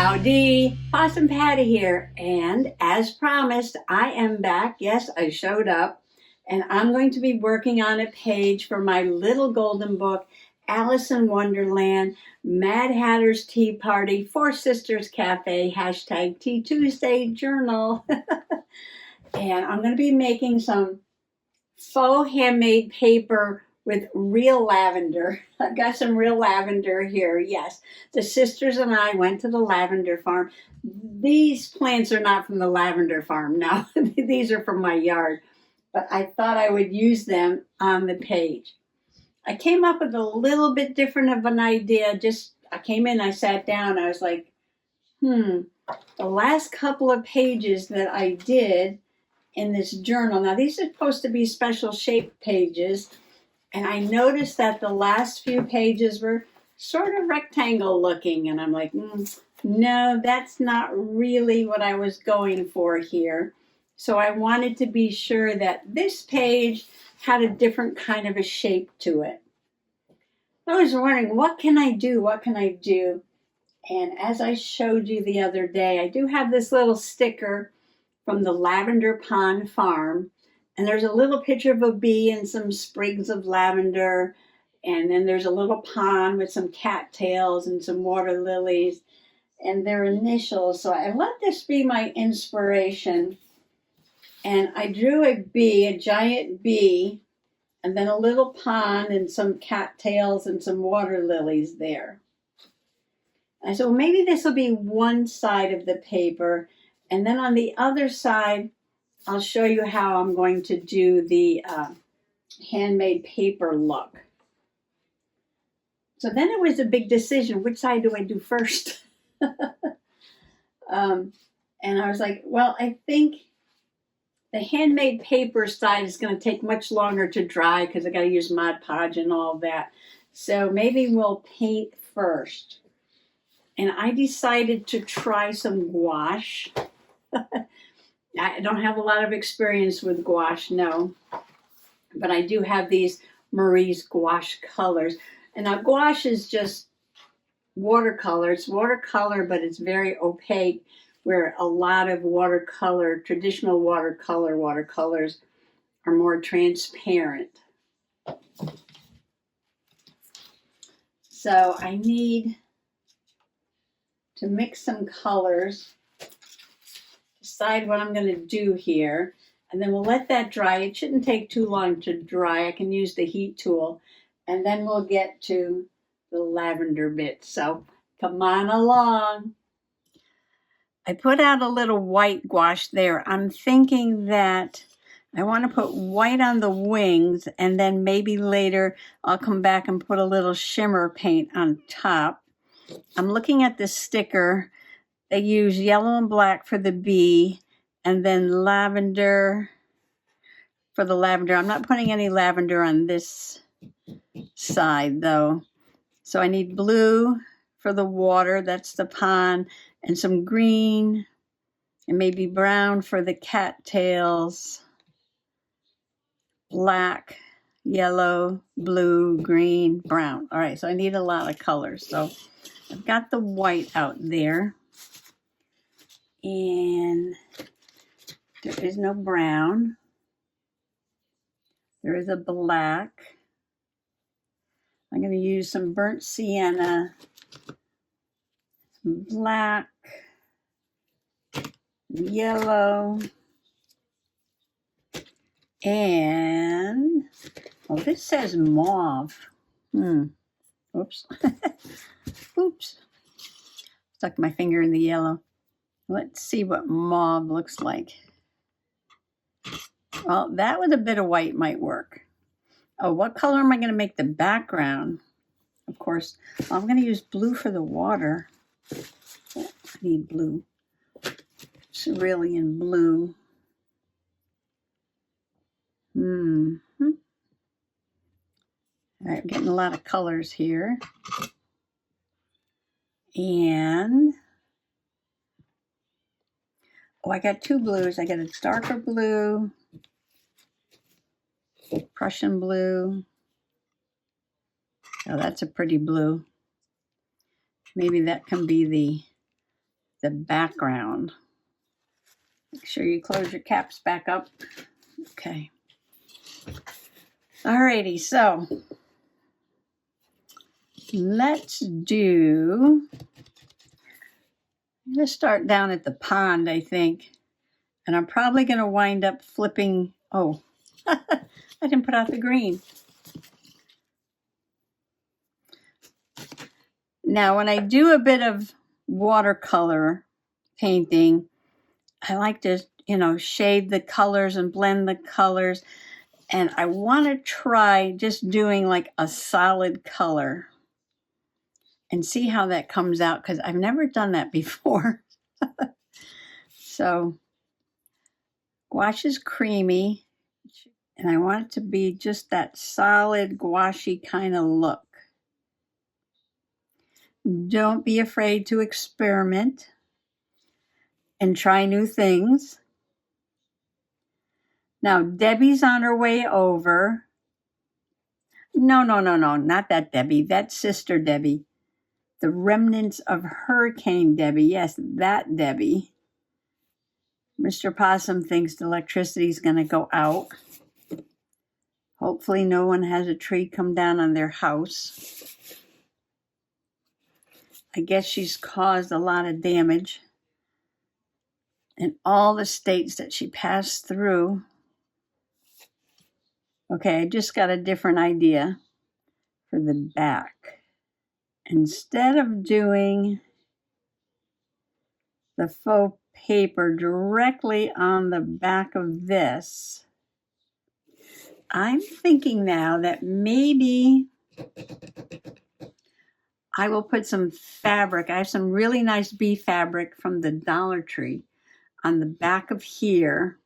Howdy, Possum Patty here, and as promised, I am back. Yes, I showed up, and I'm going to be working on a page for my little golden book, Alice in Wonderland, Mad Hatter's Tea Party, Four Sisters Cafe, hashtag Tea Tuesday Journal. And I'm going to be making some faux handmade paper with real lavender. I've got some real lavender here. Yes, the sisters and I went to the Lavender Farm. These plants are not from the Lavender Farm. No, these are from my yard. But I thought I would use them on the page. I came up with a little bit different of an idea. I came in, I sat down, I was like, the last couple of pages that I did in this journal. Now, these are supposed to be special shape pages. And I noticed that the last few pages were sort of rectangle looking. And I'm like, no, that's not really what I was going for here. So I wanted to be sure that this page had a different kind of a shape to it. I was wondering, what can I do? What can I do? And as I showed you the other day, I do have this little sticker from the Lavender Farm. And there's a little picture of a bee and some sprigs of lavender. And then there's a little pond with some cattails and some water lilies and their initials. So I let this be my inspiration. And I drew a bee, a giant bee, and then a little pond and some cattails and some water lilies there. And so maybe this will be one side of the paper. And then on the other side, I'll show you how I'm going to do the handmade paper look. So then it was a big decision. Which side do I do first? And I was like, well, I think the handmade paper side is going to take much longer to dry because I got to use Mod Podge and all that. So maybe we'll paint first. And I decided to try some gouache. I don't have a lot of experience with gouache, no. But I do have these Marie's gouache colors. And now gouache is just watercolor. It's watercolor, but it's very opaque, where a lot of watercolor, traditional watercolors are more transparent. So I need to mix some colors, decide what I'm going to do here, and then we'll let that dry. It shouldn't take too long to dry. I can use the heat tool, and then we'll get to the lavender bit. So come on along. I put out a little white gouache there. I'm thinking that I want to put white on the wings, and then maybe later I'll come back and put a little shimmer paint on top. I'm looking at this sticker. They use yellow and black for the bee, and then lavender for the lavender. I'm not putting any lavender on this side, though. So I need blue for the water, that's the pond, and some green, and maybe brown for the cattails, black, yellow, blue, green, brown. All right, so I need a lot of colors. So I've got the white out there. And there is no brown. There is a black. I'm going to use some burnt sienna, some black, yellow, and, well, this says mauve. Oops. Oops. Stuck my finger in the yellow. Let's see what mauve looks like. Well, that with a bit of white might work. Oh, what color am I going to make the background? Of course, I'm going to use blue for the water. I need blue. Cerulean blue. All right, I'm getting a lot of colors here. And I got two blues. I got a darker blue, Prussian blue. Oh, that's a pretty blue. Maybe that can be the the background. Make sure you close your caps back up. Okay. Alrighty, so let's do, I'm going to start down at the pond, I think. And I'm probably going to wind up flipping, oh, I didn't put out the green. Now, when I do a bit of watercolor painting, I like to, shade the colors and blend the colors. And I want to try just doing like a solid color and see how that comes out, because I've never done that before. So gouache is creamy, and I want it to be just that solid gouache kind of look. Don't be afraid to experiment and try new things. Now, Debbie's on her way over. No, not that Debbie. That's Sister Debbie. The remnants of Hurricane Debbie. Yes, that Debbie. Mr. Possum thinks the electricity is going to go out. Hopefully no one has a tree come down on their house. I guess she's caused a lot of damage in all the states that she passed through. Okay, I just got a different idea for the back. Instead of doing the faux paper directly on the back of this, I'm thinking now that maybe I will put some fabric. I have some really nice bee fabric from the Dollar Tree on the back of here.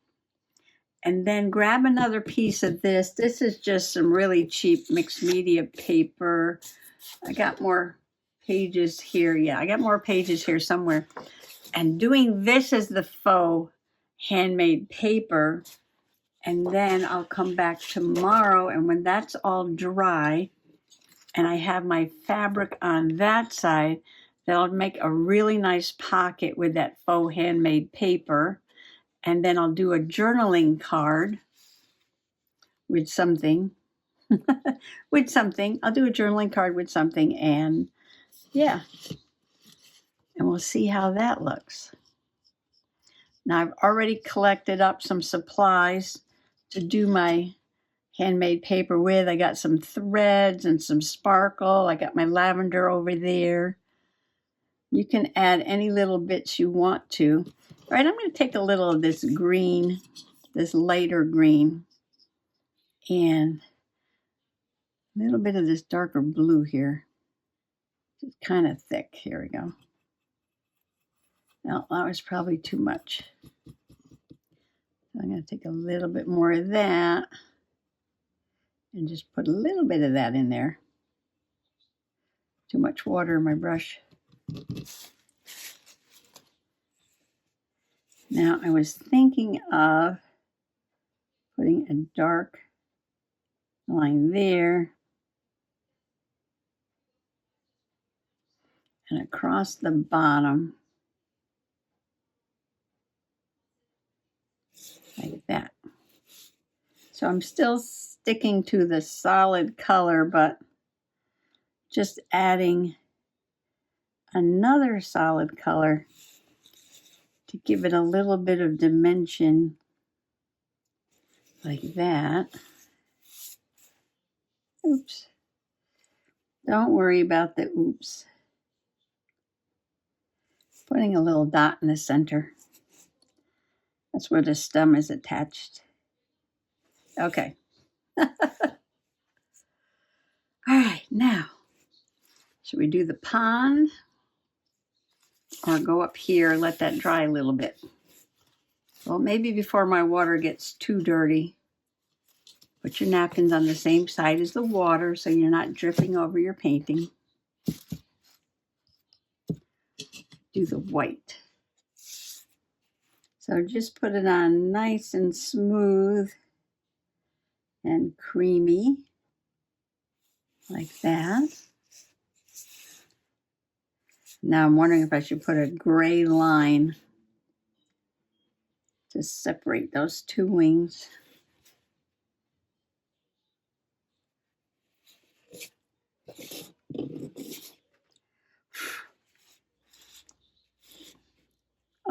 And then grab another piece of this. This is just some really cheap mixed media paper. I got more pages here. Yeah, I got more pages here somewhere. And doing this as the faux handmade paper. And then I'll come back tomorrow, and when that's all dry and I have my fabric on that side, that'll make a really nice pocket with that faux handmade paper. And then I'll do a journaling card with something. I'll do a journaling card with something, and yeah. And we'll see how that looks. Now, I've already collected up some supplies to do my handmade paper with. I got some threads and some sparkle. I got my lavender over there. You can add any little bits you want to. All right, I'm going to take a little of this green, this lighter green, and a little bit of this darker blue here. It's kind of thick. Here we go. Now, that was probably too much. I'm going to take a little bit more of that and just put a little bit of that in there. Too much water in my brush. Now, I was thinking of putting a dark line there and across the bottom like that. So I'm still sticking to the solid color, but just adding another solid color to give it a little bit of dimension like that. Oops. Don't worry about the oops. Putting a little dot in the center. That's where the stem is attached. Okay. All right, now, should we do the pond or go up here and let that dry a little bit? Well, maybe before my water gets too dirty, put your napkins on the same side as the water so you're not dripping over your painting. Do the white. So just put it on nice and smooth and creamy like that. Now I'm wondering if I should put a gray line to separate those two wings.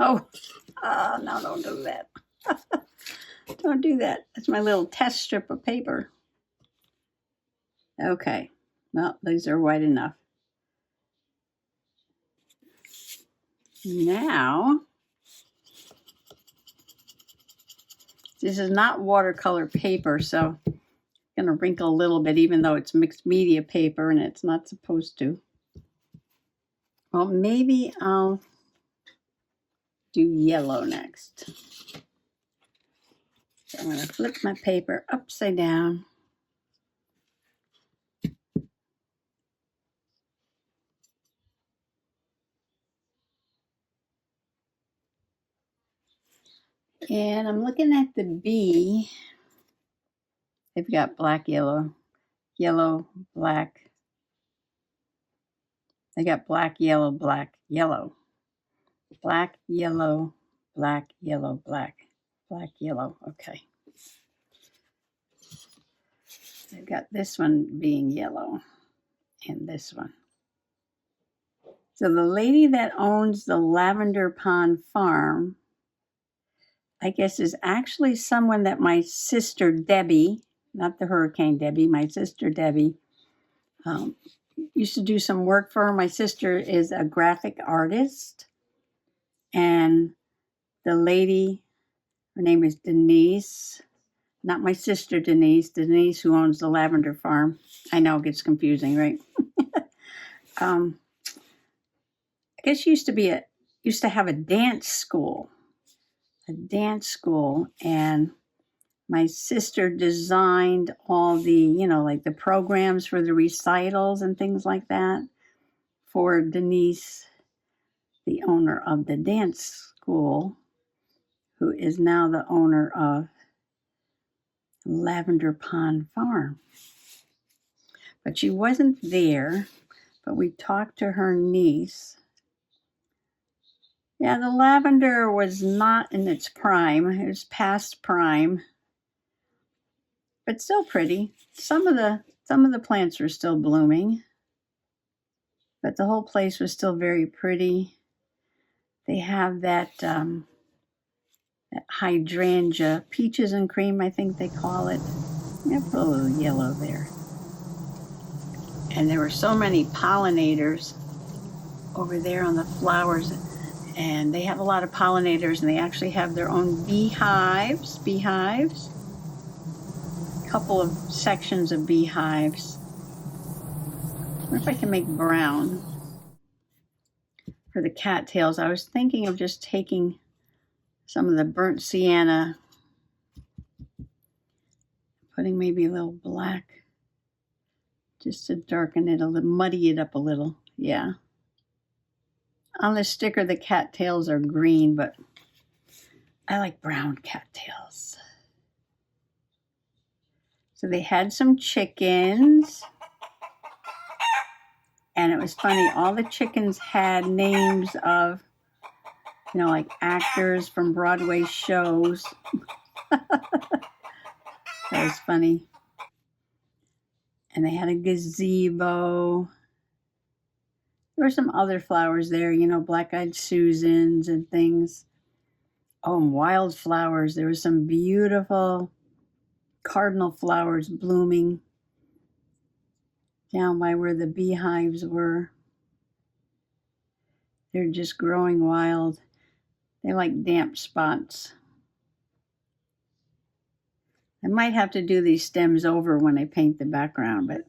Oh, no, don't do that. Don't do that. That's my little test strip of paper. Okay, well, these are wide enough. Now, this is not watercolor paper, so it's going to wrinkle a little bit, even though it's mixed media paper and it's not supposed to. Well, maybe I'll do yellow next. So I'm going to flip my paper upside down. And I'm looking at the bee. They've got black, yellow, yellow, black. They got black, yellow, black, yellow. Black, yellow, black, yellow, black, black, yellow. Okay. They've got this one being yellow and this one. So the lady that owns the Lavender Farm, I guess, is actually someone that my sister Debbie, not the Hurricane Debbie, my sister Debbie, used to do some work for her. My sister is a graphic artist, and the lady, her name is Denise, not my sister Denise who owns the Lavender Farm. I know it gets confusing, right? I guess she used to have a dance school, and my sister designed all the, like the programs for the recitals and things like that for Denise, the owner of the dance school, who is now the owner of Lavender Farm. But she wasn't there, but we talked to her niece. Yeah, the lavender was not in its prime. It was past prime, but still pretty. Some of the plants were still blooming, but the whole place was still very pretty. They have that hydrangea, peaches and cream, I think they call it. Yeah, put a little yellow there. And there were so many pollinators over there on the flowers, and they have a lot of pollinators, and they actually have their own beehives. A couple of sections of beehives. I wonder if I can make brown for the cattails. I was thinking of just taking some of the burnt sienna, putting maybe a little black just to darken it a little, muddy it up a little. Yeah. On the sticker, the cattails are green, but I like brown cattails. So they had some chickens, and it was funny. All the chickens had names of, like actors from Broadway shows. That was funny. And they had a gazebo. There were some other flowers there, black-eyed Susans and things. Oh, and wildflowers. There were some beautiful cardinal flowers blooming down by where the beehives were. They're just growing wild. They like damp spots. I might have to do these stems over when I paint the background, but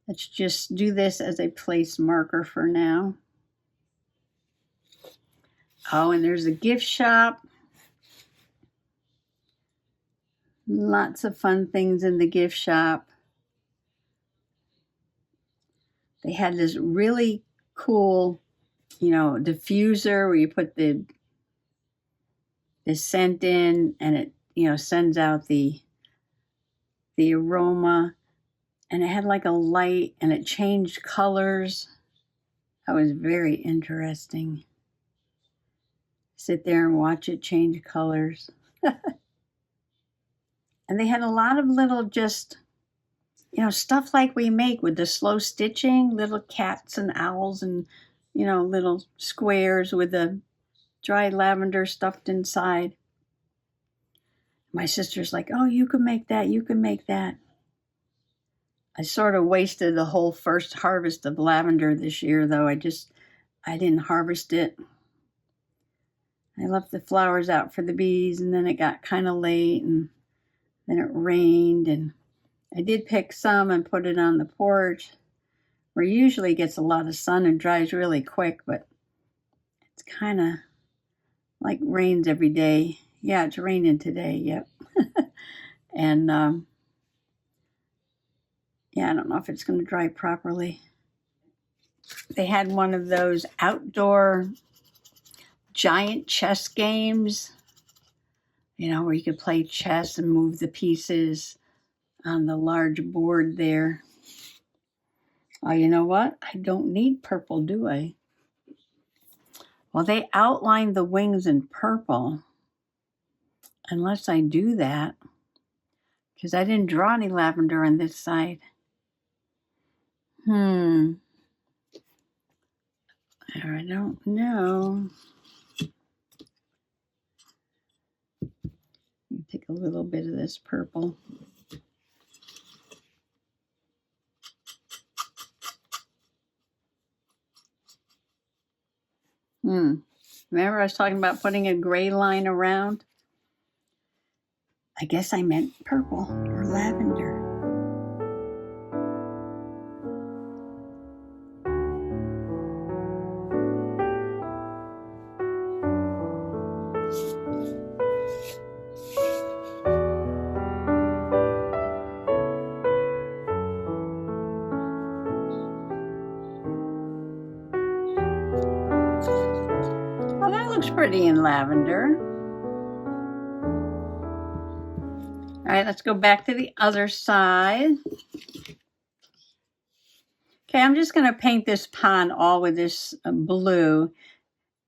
let's just do this as a place marker for now. Oh, and there's a gift shop. Lots of fun things in the gift shop. They had this really cool, diffuser where you put the scent in, and it, sends out the aroma. And it had like a light, and it changed colors. That was very interesting. Sit there and watch it change colors. And they had a lot of little just, stuff like we make with the slow stitching, little cats and owls and, little squares with the dried lavender stuffed inside. My sister's like, oh, you can make that. You can make that. I sort of wasted the whole first harvest of lavender this year, though. I didn't harvest it. I left the flowers out for the bees, and then it got kind of late, and then it rained, and I did pick some and put it on the porch, where it usually gets a lot of sun and dries really quick, but it's kind of like rains every day. Yeah, it's raining today, yep. And yeah, I don't know if it's going to dry properly. They had one of those outdoor giant chess games, where you could play chess and move the pieces on the large board there. Oh, you know what? I don't need purple, do I? Well, they outlined the wings in purple. Unless I do that, because I didn't draw any lavender on this side. I don't know. Take a little bit of this purple. Remember I was talking about putting a gray line around? I guess I meant purple or lavender. Oh, that looks pretty in lavender. All right, let's go back to the other side. Okay, I'm just going to paint this pond all with this blue,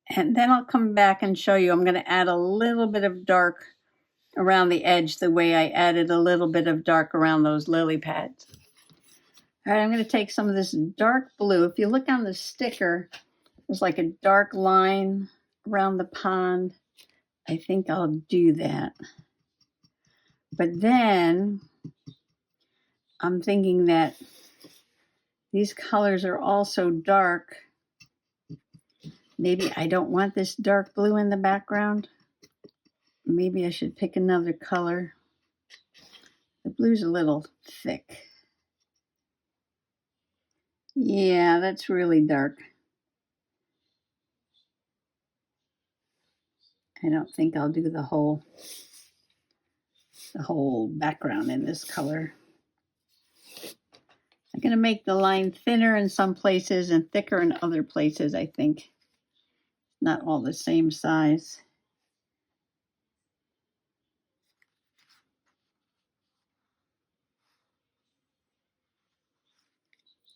and then I'll come back and show you. I'm going to add a little bit of dark around the edge the way I added a little bit of dark around those lily pads. All right, I'm going to take some of this dark blue. If you look on the sticker, there's like a dark line around the pond. I think I'll do that. But then I'm thinking that these colors are also dark. Maybe I don't want this dark blue in the background. Maybe I should pick another color. The blue's a little thick. Yeah, that's really dark. I don't think I'll do the whole background in this color. I'm going to make the line thinner in some places and thicker in other places, I think. Not all the same size.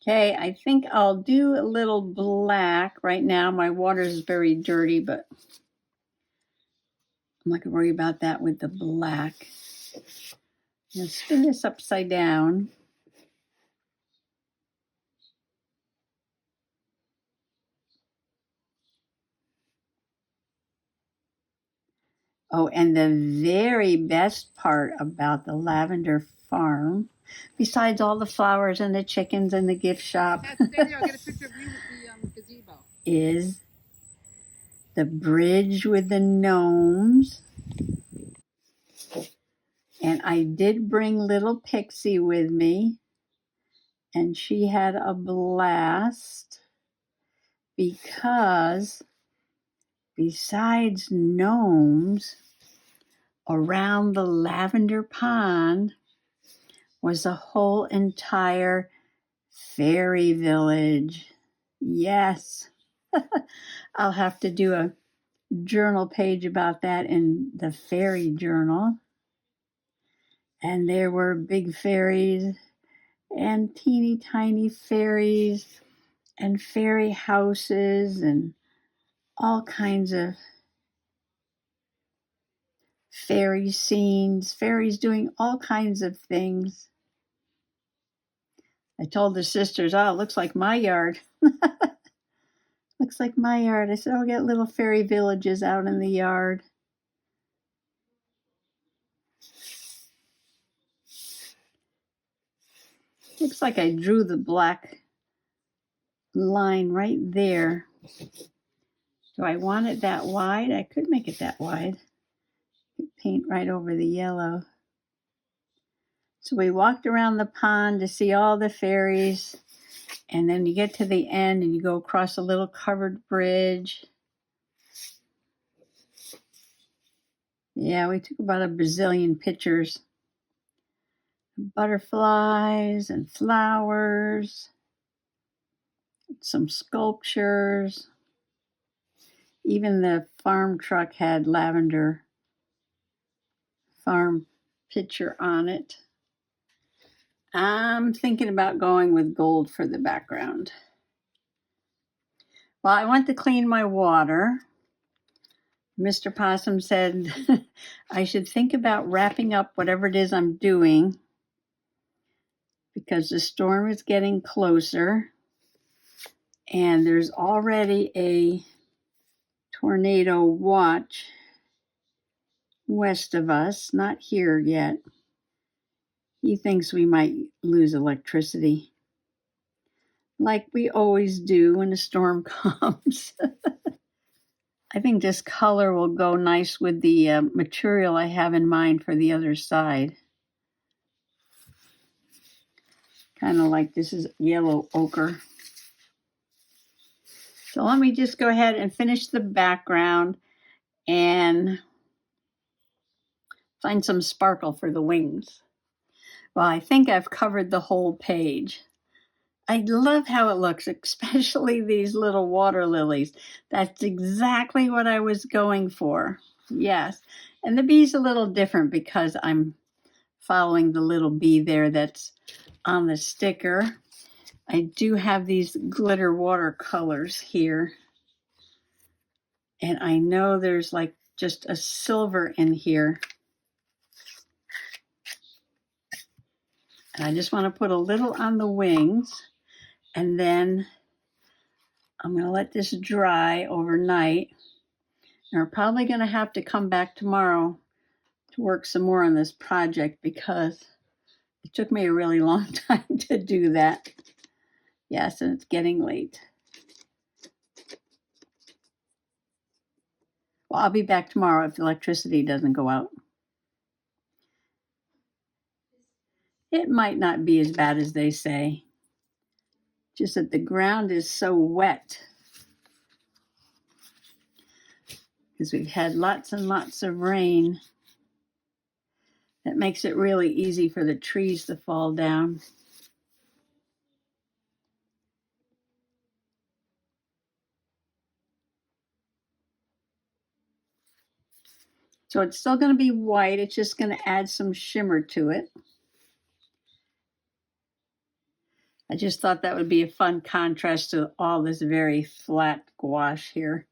Okay, I think I'll do a little black. Right now my water is very dirty, but I'm not going to worry about that with the black. I'm going to spin this upside down. Oh, and the very best part about the Lavender Farm, besides all the flowers and the chickens and the gift shop, I'll get a picture of you with the gazebo. Is the bridge with the gnomes. And I did bring little Pixie with me, and she had a blast because besides gnomes, around the lavender pond was a whole entire fairy village. Yes. I'll have to do a journal page about that in the fairy journal. And there were big fairies and teeny tiny fairies and fairy houses and all kinds of fairy scenes, fairies doing all kinds of things. I told the sisters, oh, it looks like my yard. Looks like my yard. I said, I'll get little fairy villages out in the yard. Looks like I drew the black line right there. Do I want it that wide? I could make it that wide. Paint right over the yellow. So we walked around the pond to see all the fairies. And then you get to the end and you go across a little covered bridge. Yeah, we took about a bazillion pictures. Butterflies and flowers. Some sculptures. Even the farm truck had Lavender Farm picture on it. I'm thinking about going with gold for the background. Well, I went to clean my water. Mr. Possum said I should think about wrapping up whatever it is I'm doing because the storm is getting closer and there's already a tornado watch west of us, not here yet. He thinks we might lose electricity, like we always do when a storm comes. I think this color will go nice with the material I have in mind for the other side. Kind of like this is yellow ochre. So let me just go ahead and finish the background and find some sparkle for the wings. Well, I think I've covered the whole page. I love how it looks, especially these little water lilies. That's exactly what I was going for. Yes. And the bee's a little different because I'm following the little bee there that's on the sticker. I do have these glitter watercolors here. And I know there's like just a silver in here. And I just want to put a little on the wings. And then I'm going to let this dry overnight. And we're probably going to have to come back tomorrow to work some more on this project because it took me a really long time to do that. Yes, and it's getting late. Well, I'll be back tomorrow if the electricity doesn't go out. It might not be as bad as they say. Just that the ground is so wet. Because we've had lots and lots of rain. That makes it really easy for the trees to fall down. So it's still going to be white. It's just going to add some shimmer to it. I just thought that would be a fun contrast to all this very flat gouache here.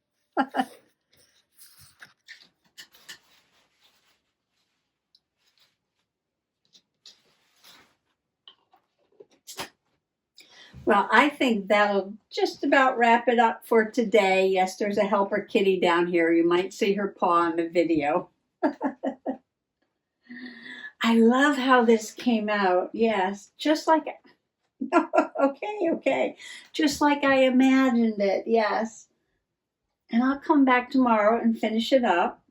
Well, I think that'll just about wrap it up for today. Yes, there's a helper kitty down here. You might see her paw in the video. I love how this came out. Yes, just like, okay. Just like I imagined it, yes. And I'll come back tomorrow and finish it up.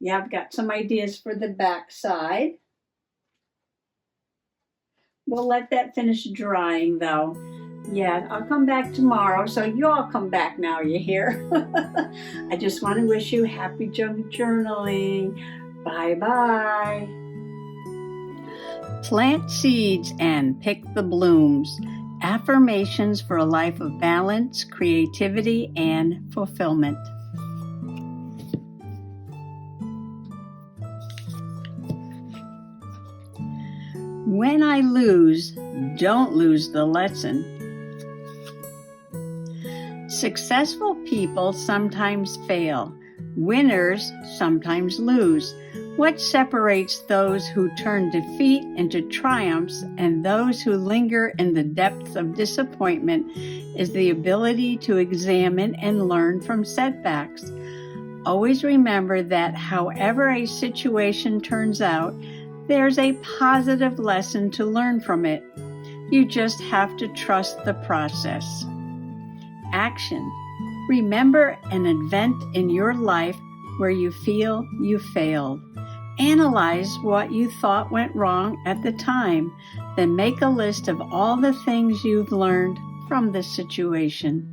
Yeah, I've got some ideas for the back side. We'll let that finish drying though. Yeah, I'll come back tomorrow, so you all come back now, you hear? I just want to wish you happy junk journaling. Bye-bye. Plant seeds and pick the blooms. Affirmations for a life of balance, creativity, and fulfillment. When I lose, don't lose the lesson. Successful people sometimes fail. Winners sometimes lose. What separates those who turn defeat into triumphs and those who linger in the depths of disappointment is the ability to examine and learn from setbacks. Always remember that however a situation turns out, there's a positive lesson to learn from it. You just have to trust the process. Action. Remember an event in your life where you feel you failed. Analyze what you thought went wrong at the time, then make a list of all the things you've learned from the situation.